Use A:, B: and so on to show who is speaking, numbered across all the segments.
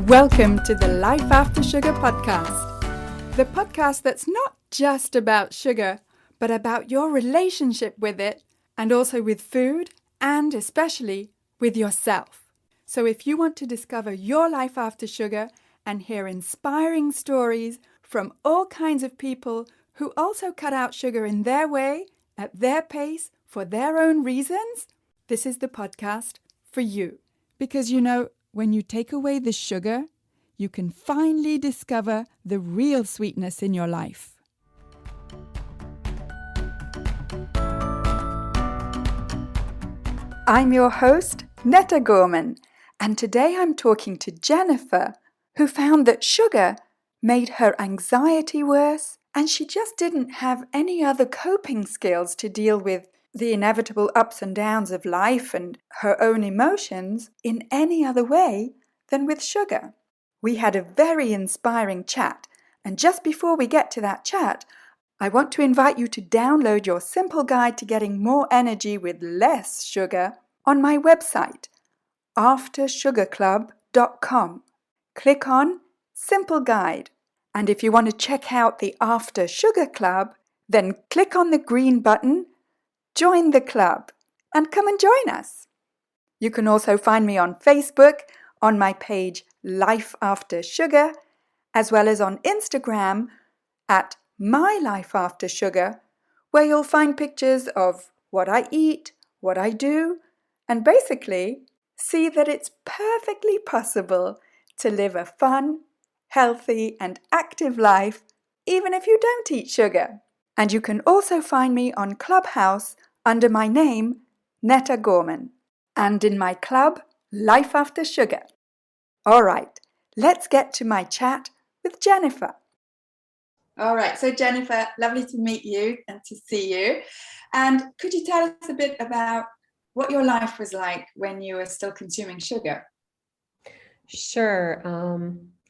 A: Welcome to the Life After Sugar podcast, the podcast that's not just about sugar, but about your relationship with it and also with food and especially with yourself. So if you want to discover your life after sugar and hear inspiring stories from all kinds of people who also cut out sugar in their way, at their pace, for their own reasons, this is the podcast for you. Because when you take away the sugar, you can finally discover the real sweetness in your life. I'm your host, Netta Gorman, and today I'm talking to Jennifer, who found that sugar made her anxiety worse, and she just didn't have any other coping skills to deal with the inevitable ups and downs of life and her own emotions in any other way than with sugar. We had a very inspiring chat, and just before we get to that chat, I want to invite you to download your simple guide to getting more energy with less sugar on my website, aftersugarclub.com. Click on Simple Guide, and if you want to check out the After Sugar Club, then click on the green button, Join the Club, and come and join us. You can also find me on Facebook on my page Life After Sugar, as well as on Instagram at My Life After Sugar, where you'll find pictures of what I eat, what I do, and basically see that it's perfectly possible to live a fun, healthy, and active life even if you don't eat sugar. And you can also find me on Clubhouse under my name, Netta Gorman, and in my club, Life After Sugar. All right, let's get to my chat with Jennifer. All right, so Jennifer, lovely to meet you and to see you. And could you tell us a bit about what your life was like when you were still consuming sugar?
B: Sure.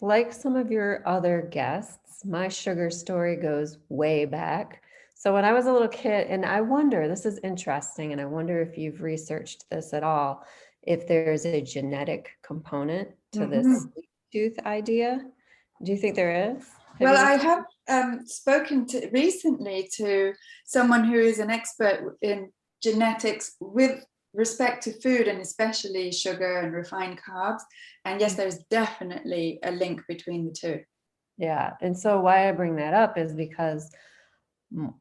B: Like some of your other guests, my sugar story goes way back. So when I was a little kid, and I wonder, this is interesting, and I wonder if you've researched this at all, if there's a genetic component to this sweet tooth idea. Do you think there is?
A: I have spoken recently to someone who is an expert in genetics with respect to food and especially sugar and refined carbs. And yes, there's definitely a link between the two.
B: Yeah. And so why I bring that up is because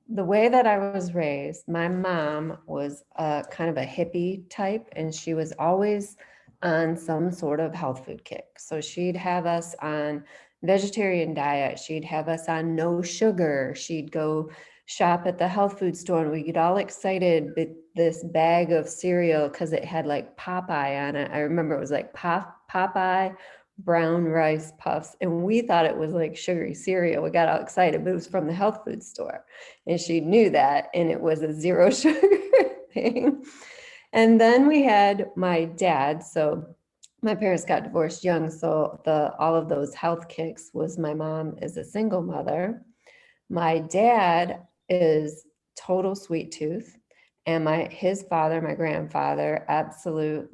B: the way that I was raised, my mom was kind of a hippie type, and she was always on some sort of health food kick. So she'd have us on vegetarian diet. She'd have us on no sugar. She'd go shop at the health food store and we get all excited with this bag of cereal because it had like Popeye on it. I remember it was like Popeye brown rice puffs, and we thought it was like sugary cereal. We got all excited, but it was from the health food store, and she knew that, and it was a zero sugar thing. And then we had my dad. So my parents got divorced young, so all of those health kicks was my mom is a single mother. My dad is total sweet tooth, and his father, my grandfather, absolute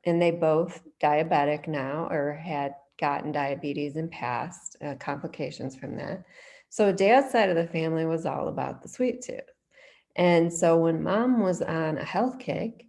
B: and they both diabetic now or had gotten diabetes and passed, complications from that. So dad's side of the family was all about the sweet tooth. And so when mom was on a health kick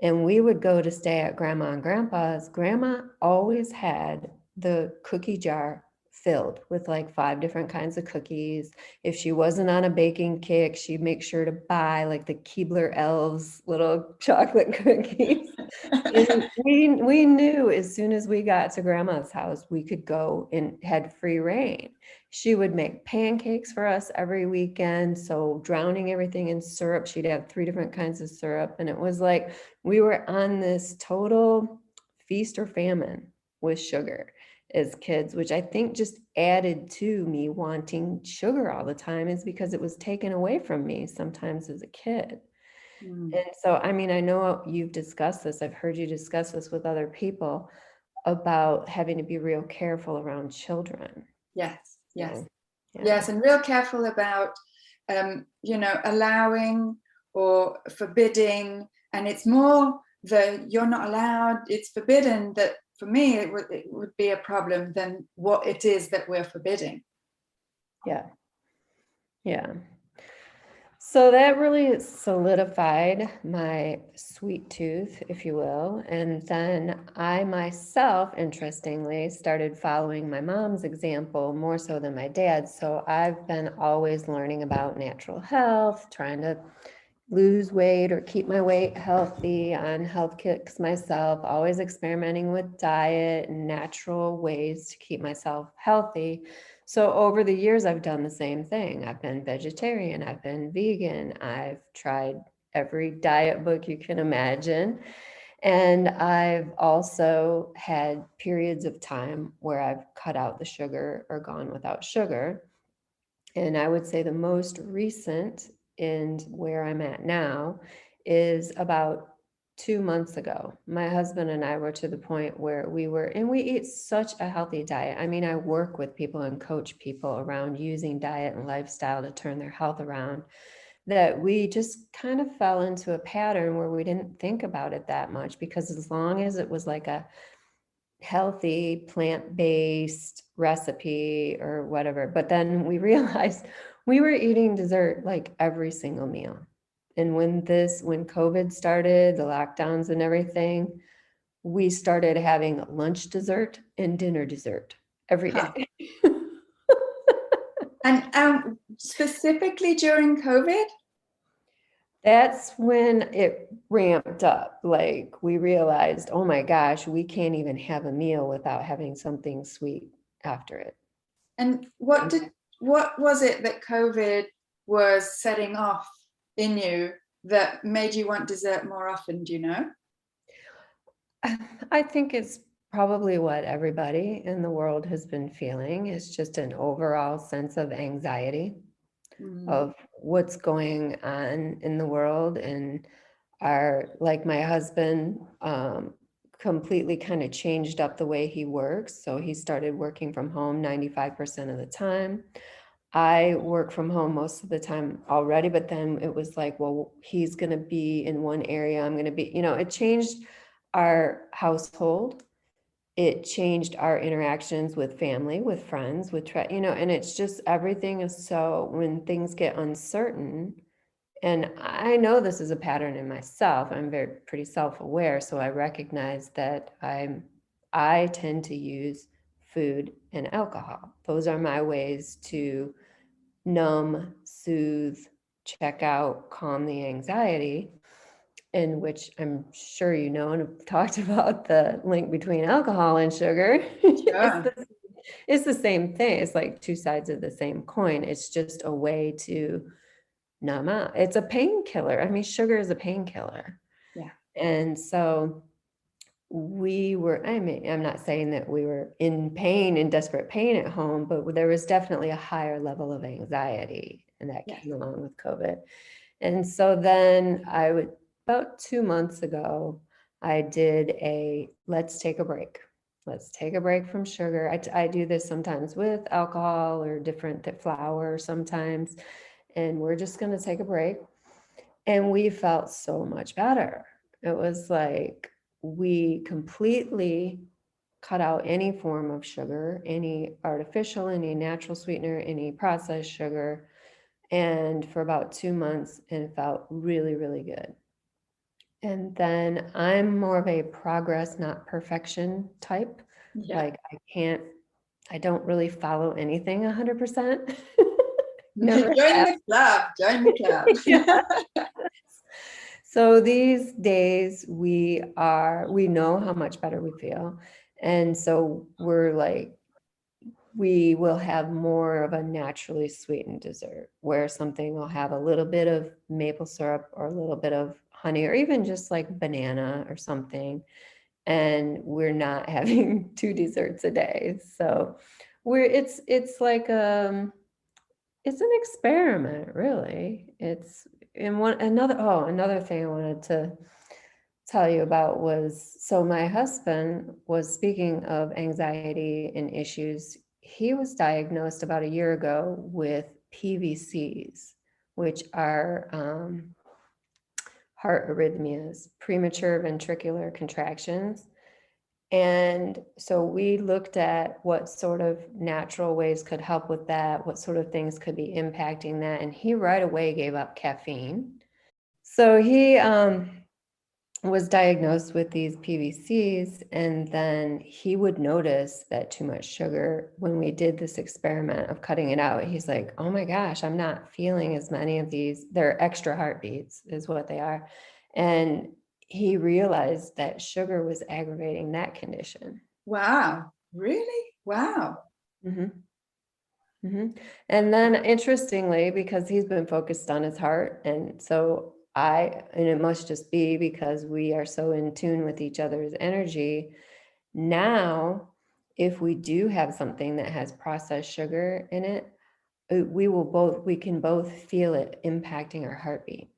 B: and we would go to stay at grandma and grandpa's, grandma always had the cookie jar filled with like 5 different kinds of cookies. If she wasn't on a baking kick, she'd make sure to buy like the Keebler Elves little chocolate cookies. And we knew as soon as we got to grandma's house, we could go and had free reign. She would make pancakes for us every weekend. So drowning everything in syrup, she'd have 3 different kinds of syrup. And it was like we were on this total feast or famine with sugar as kids, which I think just added to me wanting sugar all the time, is because it was taken away from me sometimes as a kid. And so, I mean, I know you've discussed this. I've heard you discuss this with other people about having to be real careful around children.
A: Yes. Yes, and real careful about, allowing or forbidding. And it's more you're not allowed, it's forbidden, that for me, it would be a problem than what it is that we're forbidding.
B: Yeah. Yeah. So that really solidified my sweet tooth, if you will. And then I myself, interestingly, started following my mom's example more so than my dad's. So I've been always learning about natural health, trying to lose weight or keep my weight healthy, on health kicks myself, always experimenting with diet and natural ways to keep myself healthy. So over the years, I've done the same thing. I've been vegetarian, I've been vegan, I've tried every diet book you can imagine. And I've also had periods of time where I've cut out the sugar or gone without sugar. And I would say the most recent and where I'm at now is about 2 months ago. My husband and I were to the point where and we eat such a healthy diet. I mean, I work with people and coach people around using diet and lifestyle to turn their health around, that we just kind of fell into a pattern where we didn't think about it that much, because as long as it was like a healthy plant-based recipe or whatever. But then we realized we were eating dessert like every single meal. And when COVID started, the lockdowns and everything, we started having lunch dessert and dinner dessert every day.
A: And specifically during COVID?
B: That's when it ramped up. Like we realized, oh my gosh, we can't even have a meal without having something sweet after it.
A: And what was it that COVID was setting off in you that made you want dessert more often, do you know?
B: I think it's probably what everybody in the world has been feeling. Is just an overall sense of anxiety of what's going on in the world. And like my husband completely kind of changed up the way he works. So he started working from home 95% of the time. I work from home most of the time already, but then it was like, well, he's going to be in one area. I'm going to be, it changed our household. It changed our interactions with family, with friends, and it's just everything is so, when things get uncertain, and I know this is a pattern in myself. I'm pretty self-aware, so I recognize that I tend to use food and alcohol. Those are my ways to numb, soothe, check out, calm the anxiety, in which I'm sure you know and have talked about the link between alcohol and sugar.
A: Sure.
B: It's the same thing. It's like two sides of the same coin. It's just a way to numb out. It's a painkiller. I mean, sugar is a painkiller.
A: Yeah.
B: And so I'm not saying that we were in pain, in desperate pain at home, but there was definitely a higher level of anxiety, and that came along with COVID. And so then about 2 months ago, I did let's take a break. Let's take a break from sugar. I do this sometimes with alcohol or different flour sometimes, and we're just going to take a break. And we felt so much better. It was like we completely cut out any form of sugar, any artificial, any natural sweetener, any processed sugar, and for about 2 months, and felt really, really good. And then I'm more of a progress, not perfection type.
A: Yeah.
B: Like I don't really follow anything 100%.
A: Join
B: Never have.
A: the club. Join the club.
B: So these days we know how much better we feel. And so we will have more of a naturally sweetened dessert, where something will have a little bit of maple syrup or a little bit of honey, or even just like banana or something. And we're not having two desserts a day. So it's like it's an experiment, really. Another thing I wanted to tell you about was, so my husband was, speaking of anxiety and issues, he was diagnosed about a year ago with PVCs, which are heart arrhythmias, premature ventricular contractions. And so we looked at what sort of natural ways could help with that, what sort of things could be impacting that. And he right away gave up caffeine. So he was diagnosed with these PVCs, and then he would notice that too much sugar when we did this experiment of cutting it out. He's like, oh my gosh, I'm not feeling as many of these. They're extra heartbeats is what they are. And he realized that sugar was aggravating that condition.
A: Wow. Really? Wow.
B: Mm-hmm. Mm-hmm. And then interestingly, because he's been focused on his heart, and it must just be because we are so in tune with each other's energy. Now, if we do have something that has processed sugar in it, we can both feel it impacting our heartbeat.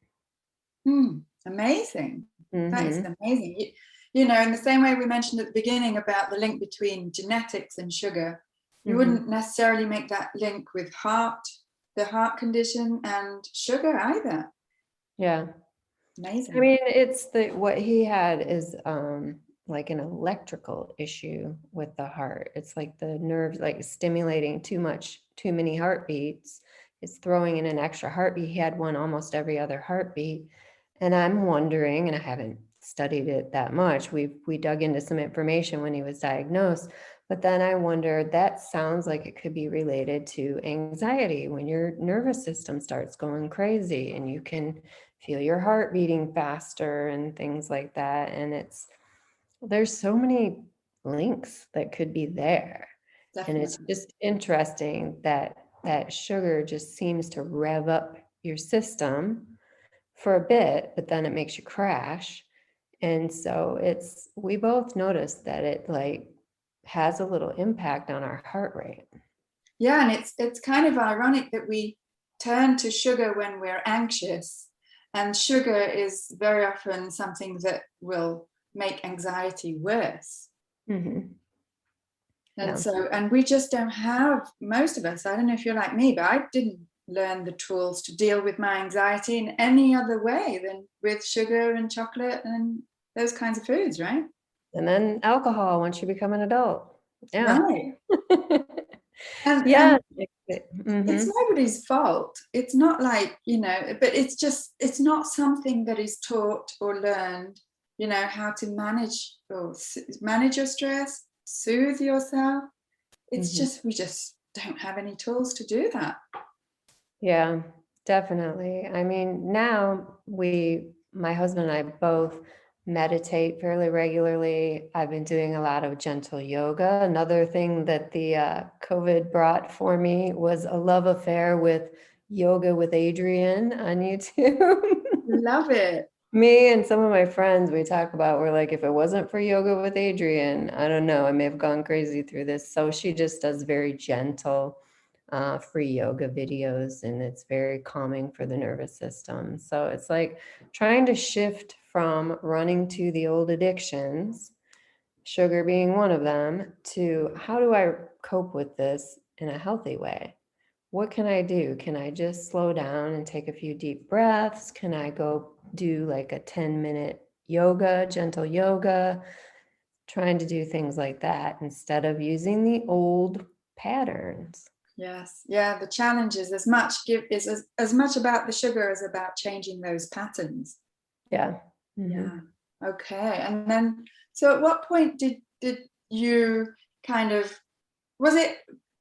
A: Amazing. That is
B: Mm-hmm.
A: amazing. In the same way we mentioned at the beginning about the link between genetics and sugar, you
B: Mm-hmm.
A: wouldn't necessarily make that link with the heart condition and sugar either.
B: Yeah. I
A: Amazing.
B: mean, what he had is like an electrical issue with the heart. It's like the nerves like stimulating too many heartbeats. It's throwing in an extra heartbeat. He had one almost every other heartbeat. And I'm wondering, and I haven't studied it that much. We dug into some information when he was diagnosed, but then I wondered, that sounds like it could be related to anxiety when your nervous system starts going crazy and you can feel your heart beating faster and things like that. And there's so many links that could be there. And it's
A: Definitely.
B: just interesting that sugar just seems to rev up your system for a bit, but then it makes you crash. And so we both noticed that it like has a little impact on our heart rate.
A: Yeah, and it's kind of ironic that we turn to sugar when we're anxious, and sugar is very often something that will make anxiety worse.
B: Mm-hmm. Yeah.
A: And we just don't have, most of us, I don't know if you're like me, but I didn't learn the tools to deal with my anxiety in any other way than with sugar and chocolate and those kinds of foods, right?
B: And then alcohol once you become an adult. Yeah.
A: Right. And
B: Yeah.
A: it's
B: Mm-hmm.
A: nobody's fault. It's not like, but it's not something that is taught or learned, how to manage your stress, soothe yourself. It's
B: Mm-hmm.
A: just, we just don't have any tools to do that.
B: Yeah, definitely. I mean, now my husband and I both meditate fairly regularly. I've been doing a lot of gentle yoga. Another thing that the COVID brought for me was a love affair with Yoga with Adrienne on YouTube.
A: Love it.
B: Me and some of my friends, we talk about, we're like, if it wasn't for Yoga with Adrienne, I don't know, I may have gone crazy through this. So she just does very gentle, free yoga videos, and it's very calming for the nervous system. So it's like trying to shift from running to the old addictions, sugar being one of them, to how do I cope with this in a healthy way? What can I do? Can I just slow down and take a few deep breaths? Can I go do like a 10-minute yoga, gentle yoga, trying to do things like that instead of using the old patterns?
A: Yes. Yeah. The challenge is as much about the sugar as about changing those patterns.
B: Yeah. Mm-hmm.
A: Yeah. Okay. And then, so at what point did you kind of, was it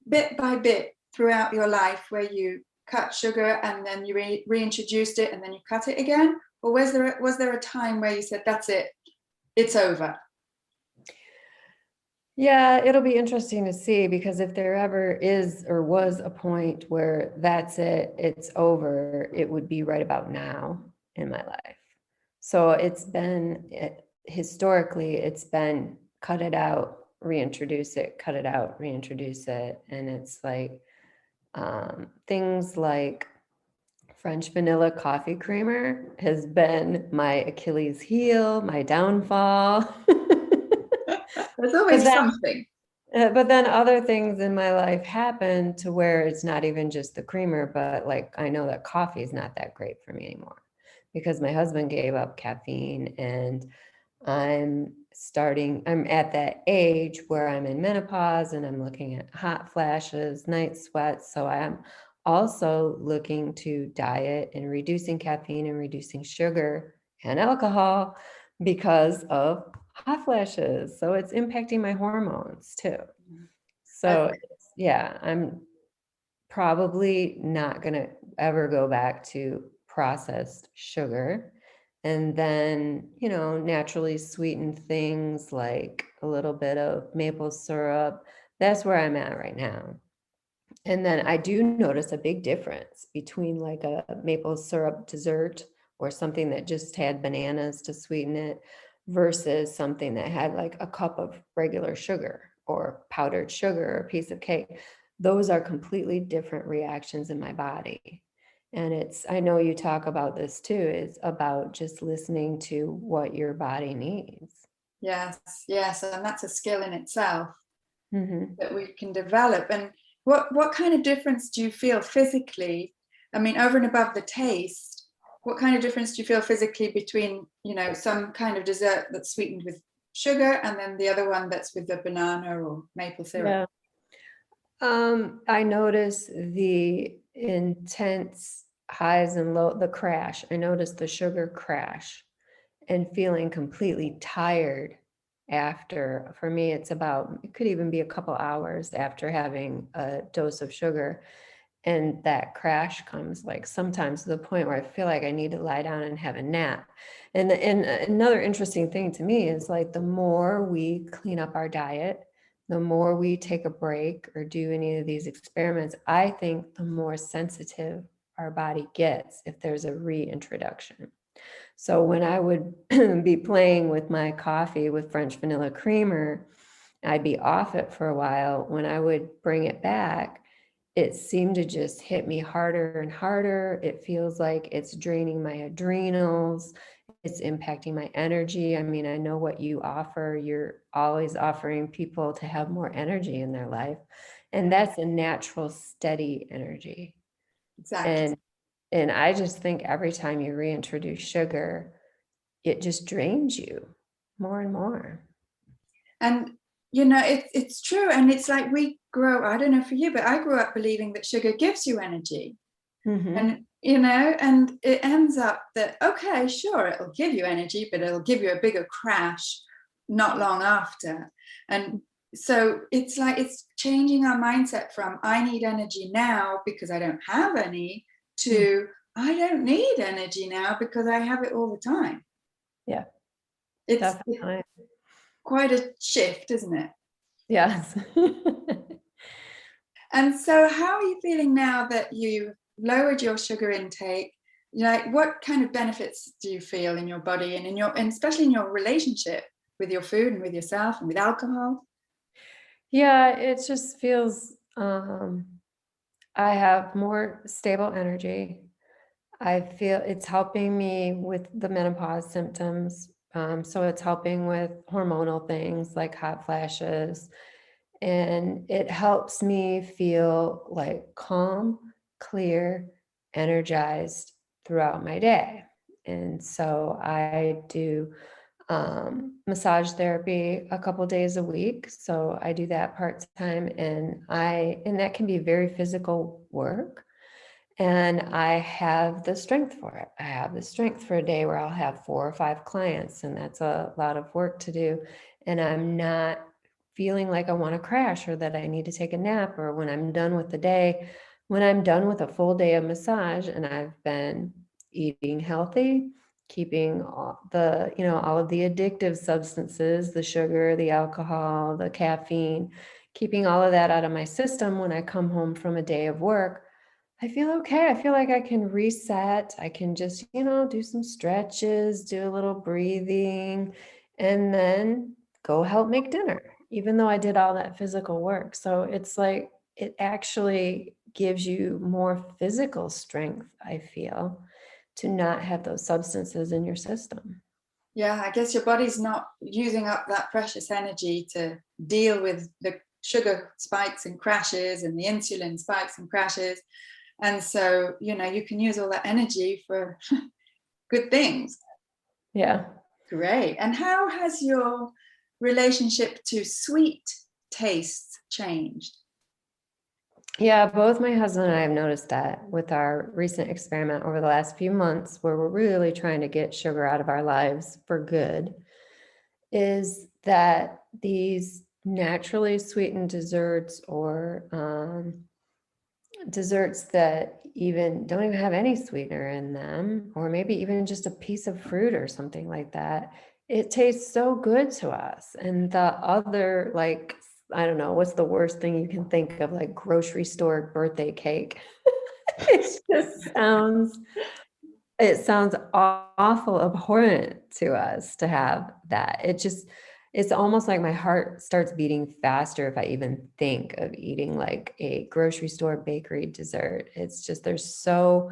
A: bit by bit throughout your life where you cut sugar and then you reintroduced it and then you cut it again? Or was there a time where you said, that's it, it's over?
B: Yeah, it'll be interesting to see, because if there ever is or was a point where that's it, it's over, it would be right about now in my life. So historically, it's been cut it out, reintroduce it, cut it out, reintroduce it. And it's like things like French vanilla coffee creamer has been my Achilles heel, my downfall.
A: There's
B: But
A: always
B: then,
A: something.
B: but then other things in my life happen to where it's not even just the creamer, but like I know that coffee is not that great for me anymore because my husband gave up caffeine, and I'm at that age where I'm in menopause and I'm looking at hot flashes, night sweats. So I'm also looking to diet and reducing caffeine and reducing sugar and alcohol because of hot flashes. So it's impacting my hormones too. So yeah, I'm probably not going to ever go back to processed sugar. And then, naturally sweetened things like a little bit of maple syrup. That's where I'm at right now. And then I do notice a big difference between like a maple syrup dessert or something that just had bananas to sweeten it versus something that had like a cup of regular sugar or powdered sugar or a piece of cake. Those are completely different reactions in my body. And I know you talk about this too, it's about just listening to what your body needs.
A: Yes, yes, and that's a skill in itself
B: Mm-hmm.
A: that we can develop. And what kind of difference do you feel physically? I mean, over and above the taste, what kind of difference do you feel physically between, some kind of dessert that's sweetened with sugar and then the other one that's with the banana or maple syrup?
B: Yeah. I notice the intense highs and low, the crash. I notice the sugar crash and feeling completely tired after. For me, it could even be a couple hours after having a dose of sugar. And that crash comes like sometimes to the point where I feel like I need to lie down and have a nap. And another interesting thing to me is like the more we clean up our diet, the more we take a break or do any of these experiments, I think the more sensitive our body gets if there's a reintroduction. So when I would be playing with my coffee with French vanilla creamer, I'd be off it for a while. When I would bring it back, it seemed to just hit me harder and harder. It feels like it's draining my adrenals. It's impacting my energy. I mean, I know what you offer. You're always offering people to have more energy in their life. And that's a natural, steady energy.
A: Exactly.
B: And I just think every time you reintroduce sugar, it just drains you more and more.
A: And it's true. And it's like I don't know for you, but I grew up believing that sugar gives you energy.
B: Mm-hmm.
A: And and it ends up that, okay, sure, it'll give you energy, but it'll give you a bigger crash not long after. And so it's like it's changing our mindset from I need energy now because I don't have any to I don't need energy now because I have it all the time.
B: Yeah,
A: It's
B: definitely.
A: quite a shift, isn't it?
B: Yes.
A: And so how are you feeling now that you lowered your sugar intake? Like what kind of benefits do you feel in your body and and especially in your relationship with your food and with yourself and with alcohol?
B: Yeah, it just feels I have more stable energy. I feel it's helping me with the menopause symptoms. So it's helping with hormonal things like hot flashes. And it helps me feel like calm, clear, energized throughout my day. And so I do massage therapy a couple days a week. So I do that part time, and that can be very physical work. And I have the strength for it. I have the strength for a day where I'll have 4 or 5 clients, and that's a lot of work to do. And I'm not feeling like I want to crash or that I need to take a nap, or when I'm done with the day, when I'm done with a full day of massage and I've been eating healthy, keeping all of the addictive substances, the sugar, the alcohol, the caffeine, keeping all of that out of my system when I come home from a day of work, I feel okay. I feel like I can reset. I can just, do some stretches, do a little breathing, and then go help make dinner, even though I did all that physical work. So it's like it actually gives you more physical strength, I feel, to not have those substances in your system.
A: Yeah, I guess your body's not using up that precious energy to deal with the sugar spikes and crashes and the insulin spikes and crashes. And so, you can use all that energy for good things.
B: Yeah.
A: Great. And how has your relationship to sweet tastes changed?
B: Yeah, both my husband and I have noticed that with our recent experiment over the last few months, where we're really trying to get sugar out of our lives for good, is that these naturally sweetened desserts or desserts that even don't even have any sweetener in them, or maybe even just a piece of fruit or something like that, it tastes so good to us. And the other, like, I don't know, what's the worst thing you can think of, like grocery store birthday cake? It just sounds, it sounds awful abhorrent to us to have that. It's almost like my heart starts beating faster if I even think of eating like a grocery store bakery dessert. It's just, there's so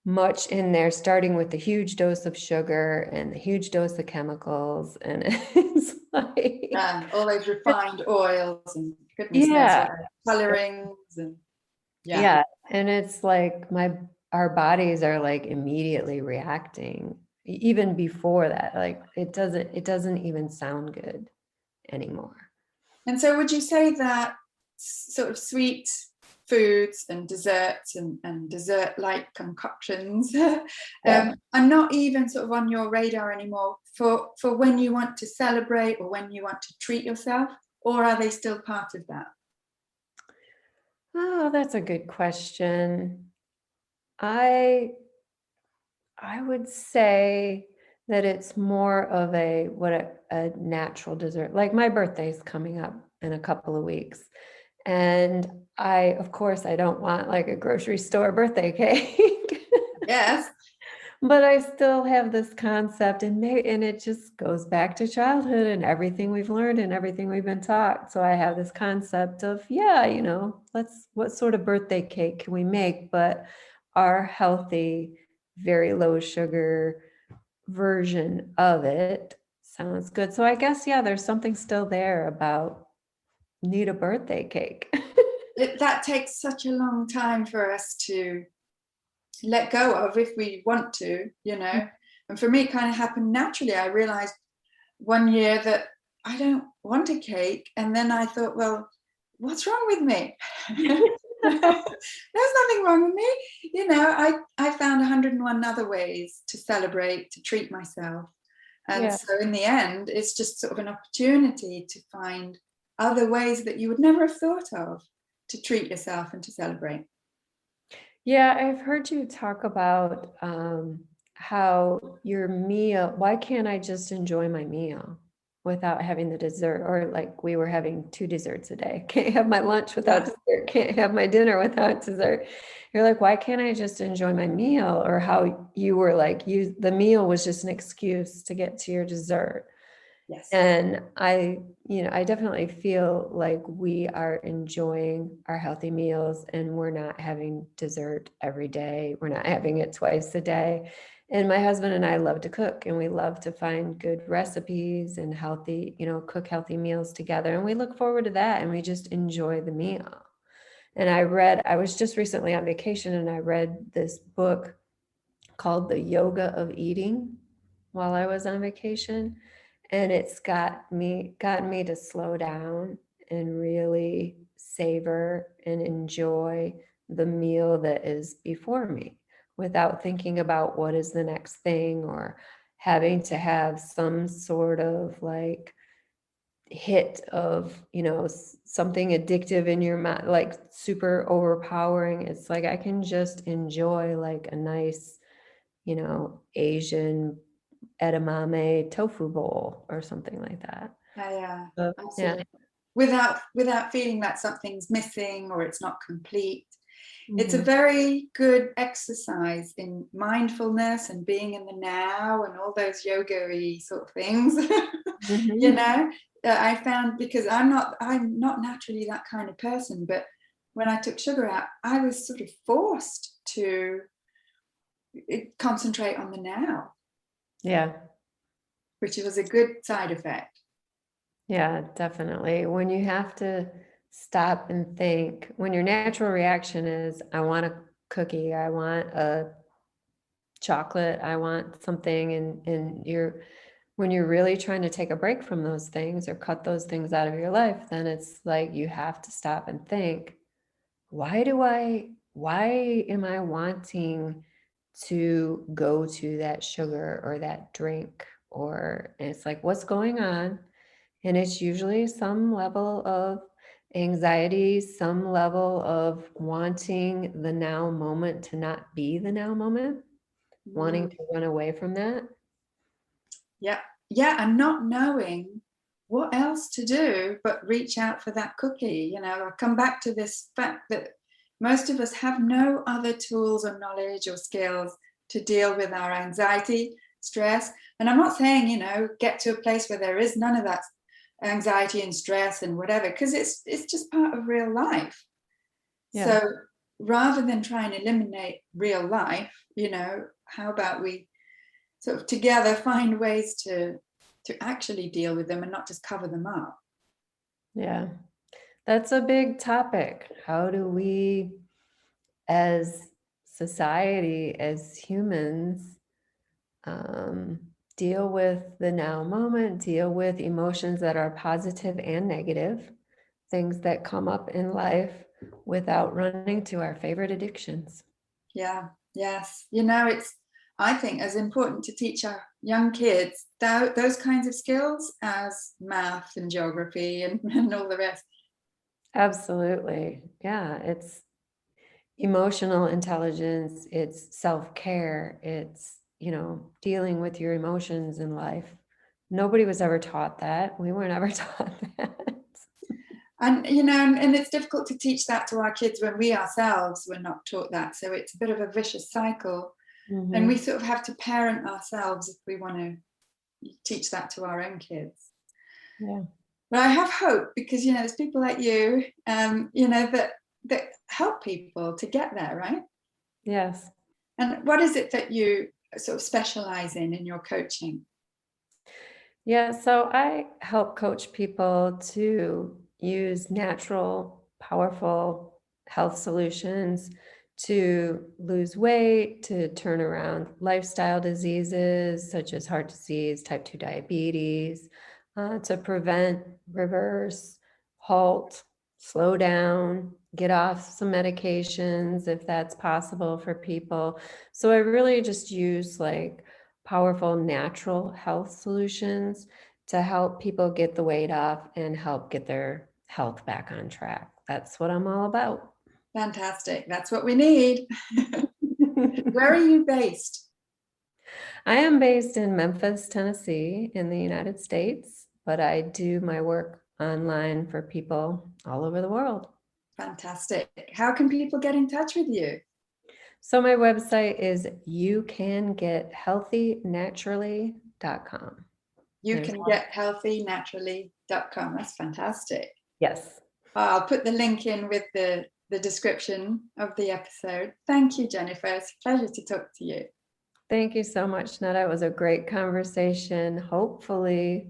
B: much in there, starting with the huge dose of sugar and the huge dose of chemicals. And it's like,
A: All those refined oils and goodness knows
B: yeah,
A: what colorings and yeah.
B: yeah. And it's like our bodies are like immediately reacting even before that. Like it doesn't even sound good anymore.
A: And so would you say that sort of sweet foods and desserts and dessert-like concoctions
B: Yeah.
A: are not even sort of on your radar anymore for when you want to celebrate or when you want to treat yourself, or are they still part of that?
B: Oh, that's a good question. I I would say that it's more of a natural dessert. Like my birthday's coming up in a couple of weeks. And of course, I don't want like a grocery store birthday cake.
A: Yes.
B: But I still have this concept, and it just goes back to childhood and everything we've learned and everything we've been taught. So I have this concept of, yeah, what sort of birthday cake can we make, but our healthy, very low sugar version of it sounds good. So I guess, yeah, there's something still there about need a birthday cake.
A: That takes such a long time for us to let go of if we want to, you know. And for me, it kind of happened naturally. I realized one year that I don't want a cake. And then I thought, well, what's wrong with me? There's nothing wrong with me. You know, I found 101 other ways to celebrate, to treat myself. And
B: Yeah.
A: so in the end, it's just sort of an opportunity to find other ways that you would never have thought of to treat yourself and to celebrate.
B: Yeah, I've heard you talk about how your meal, why can't I just enjoy my meal without having the dessert? Or like we were having two desserts a day. Can't have my lunch without
A: Yeah.
B: dessert, can't have my dinner without dessert. You're like, why can't I just enjoy my meal? Or how you were like, the meal was just an excuse to get to your dessert.
A: Yes.
B: And I definitely feel like we are enjoying our healthy meals and we're not having dessert every day. We're not having it twice a day. And my husband and I love to cook and we love to find good recipes and healthy, cook healthy meals together. And we look forward to that and we just enjoy the meal. And I was just recently on vacation and I read this book called The Yoga of Eating while I was on vacation. And it's gotten me to slow down and really savor and enjoy the meal that is before me without thinking about what is the next thing or having to have some sort of like hit of something addictive in your mind, like super overpowering. It's like I can just enjoy like a nice Asian edamame tofu bowl or something like that.
A: Yeah,
B: So, yeah.
A: absolutely. Without feeling that something's missing or it's not complete. It's a
B: Mhm.
A: very good exercise in mindfulness and being in the now and all those yoga-y sort of things. You
B: Mhm.
A: know, I found, because I'm not naturally that kind of person, but when I took sugar out, I was sort of forced to concentrate on the now,
B: Yeah.
A: which was a good side effect.
B: Yeah, definitely. When you have to stop and think, when your natural reaction is, I want a cookie, I want a chocolate, I want something, and when you're really trying to take a break from those things or cut those things out of your life, then it's like you have to stop and think, why am I wanting to go to that sugar or that drink? And it's like, what's going on? And it's usually some level of anxiety, some level of wanting the now moment to not be the now moment, wanting to run away from that.
A: Yeah. Yeah. And not knowing what else to do but reach out for that cookie. I come back to this fact that most of us have no other tools or knowledge or skills to deal with our anxiety, stress. And I'm not saying, get to a place where there is none of that anxiety and stress and whatever, because it's just part of real life.
B: Yeah.
A: So rather than try and eliminate real life, how about we sort of together find ways to actually deal with them and not just cover them up.
B: Yeah, that's a big topic. How do we, as society, as humans, deal with the now moment, deal with emotions that are positive and negative, things that come up in life without running to our favorite addictions?
A: Yeah, yes. It's, I think, as important to teach our young kids those kinds of skills as math and geography and all the rest.
B: Absolutely. Yeah, it's emotional intelligence, it's self-care, it's, dealing with your emotions in life. Nobody was ever taught that. We weren't ever taught that.
A: And it's difficult to teach that to our kids when we ourselves were not taught that. So it's a bit of a vicious cycle. And we sort of have to parent ourselves if we want to teach that to our own kids.
B: Yeah.
A: But I have hope because, there's people like you, that help people to get there, right?
B: Yes.
A: And what is it that you sort of specialize in your coaching?
B: Yeah, so I help coach people to use natural, powerful health solutions to lose weight, to turn around lifestyle diseases such as heart disease, type 2 diabetes, to prevent, reverse, halt, slow down, get off some medications if that's possible for people. So I really just use like powerful natural health solutions to help people get the weight off and help get their health back on track. That's what I'm all about.
A: Fantastic. That's what we need. Where are you based?
B: I am based in Memphis, Tennessee, in the United States, but I do my work online for people all over the world.
A: Fantastic. How can people get in touch with you?
B: So my website is youcangethealthynaturally.com.
A: Youcangethealthynaturally.com. That's fantastic.
B: Yes.
A: I'll put the link in with the description of the episode. Thank you, Jennifer. It's a pleasure to talk to you.
B: Thank you so much, Netta. It was a great conversation. Hopefully,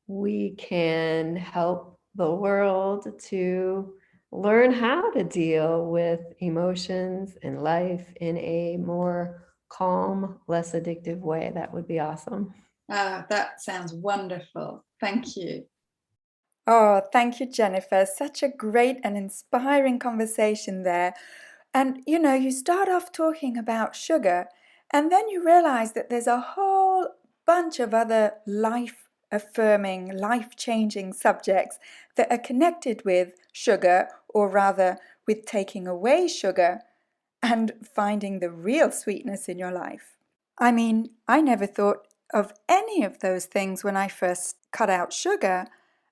B: we can help the world to learn how to deal with emotions and life in a more calm, less addictive way. That would be awesome.
A: That sounds wonderful. Thank you.
C: Oh, thank you, Jennifer. Such a great and inspiring conversation there. And you start off talking about sugar, and then you realize that there's a whole bunch of other life affirming, life changing subjects that are connected with sugar, or rather, with taking away sugar and finding the real sweetness in your life. I mean, I never thought of any of those things when I first cut out sugar,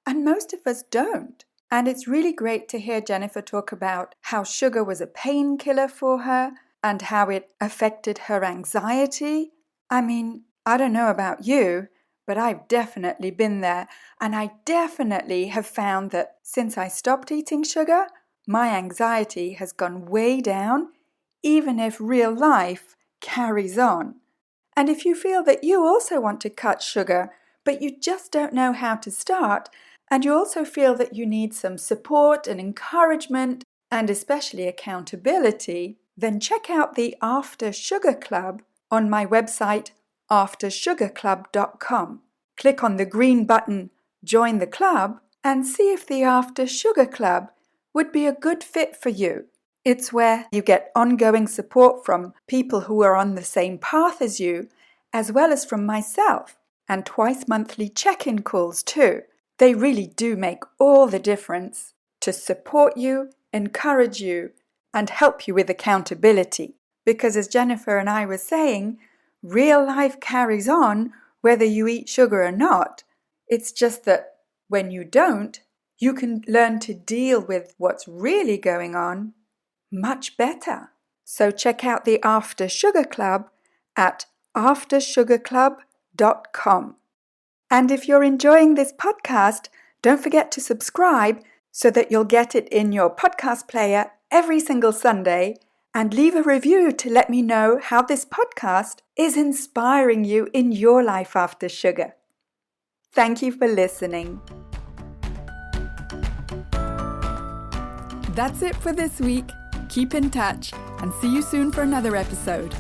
C: and most of us don't. And it's really great to hear Jennifer talk about how sugar was a painkiller for her and how it affected her anxiety. I mean, I don't know about you, but I've definitely been there, and I definitely have found that since I stopped eating sugar, my anxiety has gone way down, even if real life carries on. And if you feel that you also want to cut sugar, but you just don't know how to start, and you also feel that you need some support and encouragement, and especially accountability, then check out the After Sugar Club on my website, aftersugarclub.com.
A: click on the green button, Join the Club, and see if the After Sugar Club would be a good fit for you. It's where you get ongoing support from people who are on the same path as you, as well as from myself, and twice monthly check-in calls too. They really do make all the difference to support you, encourage you, and help you with accountability. Because as Jennifer and I were saying, real life carries on whether you eat sugar or not. It's just that when you don't, you can learn to deal with what's really going on much better. So check out the After Sugar Club at aftersugarclub.com. And if you're enjoying this podcast, don't forget to subscribe so that you'll get it in your podcast player every single Sunday, and leave a review to let me know how this podcast is inspiring you in your life after sugar. Thank you for listening. That's it for this week. Keep in touch and see you soon for another episode.